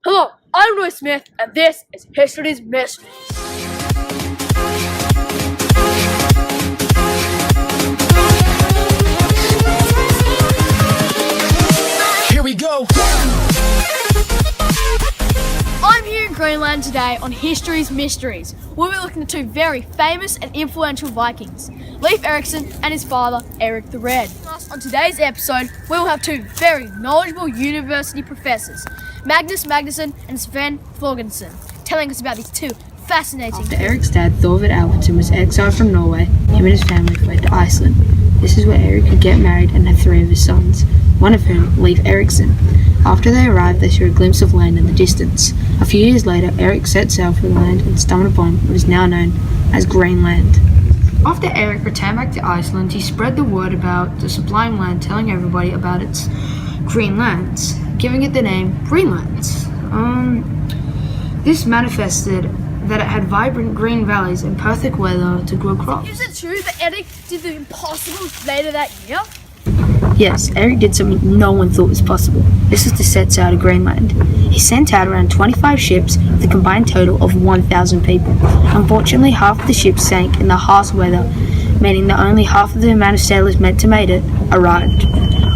Hello, I'm Roy Smith, and this is History's Mysteries. Here we go. I'm here in Greenland today on History's Mysteries. We'll be looking at two very famous and influential Vikings, Leif Erikson and his father, Eric the Red. On today's episode, we will have two very knowledgeable university professors, Magnus Magnusson and Sven Thorgensen, telling us about these two fascinating... After Eric's dad, Thorvald Albertson, was exiled from Norway, him and his family fled to Iceland. This is where Eric could get married and have three of his sons, one of whom, Leif Erikson. After they arrived, they saw a glimpse of land in the distance. A few years later, Eric set sail for the land and stumbled upon what is now known as Greenland. After Eric returned back to Iceland, he spread the word about the sublime land, telling everybody about its Greenlands, giving it the name Greenlands. This manifested that it had vibrant green valleys and perfect weather to grow crops. Is it true that Eric did the impossible later that year? Yes, Eric did something no one thought was possible. This was to set sail to Greenland. He sent out around 25 ships with a combined total of 1,000 people. Unfortunately, half of the ships sank in the harsh weather, meaning that only half of the amount of sailors meant to make it arrived.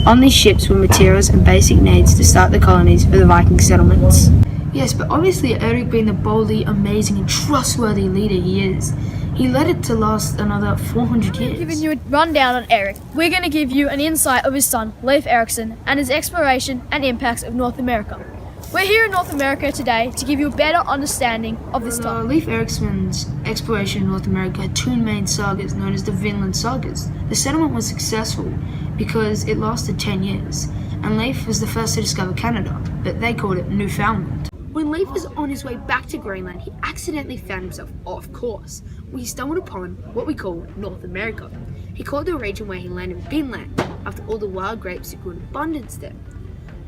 On these ships were materials and basic needs to start the colonies for the Viking settlements. Yes, but obviously Eric, being the boldly, amazing and trustworthy leader he is, he led it to last another 400 years. Giving you a rundown on Eric, we're going to give you an insight of his son, Leif Erikson, and his exploration and impacts of North America. We're here in North America today to give you a better understanding of this topic. Leif Erikson's exploration in North America had two main sagas known as the Vinland sagas. The settlement was successful because it lasted 10 years, and Leif was the first to discover Canada, but they called it Newfoundland. When Leif was on his way back to Greenland, he accidentally found himself off course, where he stumbled upon what we call North America. He called the region where he landed Vinland, after all the wild grapes that grew in abundance there.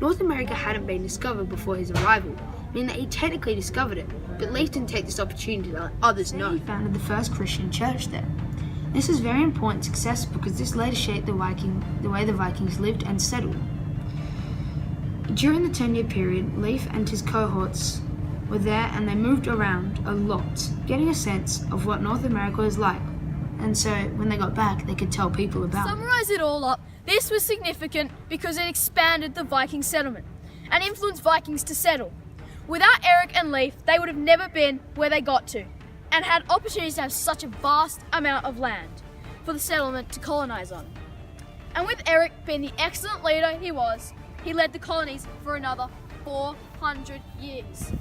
North America hadn't been discovered before his arrival, meaning that he technically discovered it, but Leif didn't take this opportunity to let others know. He founded the first Christian church there. This is very important success because this later shaped the way the Vikings lived and settled. During the 10-year period, Leif and his cohorts were there and they moved around a lot, getting a sense of what North America is like. And so when they got back, they could tell people about it. Summarize it all up, this was significant because it expanded the Viking settlement and influenced Vikings to settle. Without Eric and Leif, they would have never been where they got to and had opportunities to have such a vast amount of land for the settlement to colonize on. And with Eric being the excellent leader he was, he led the colonies for another 400 years.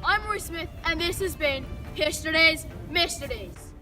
I'm Roy Smith, and this has been History's Mysteries.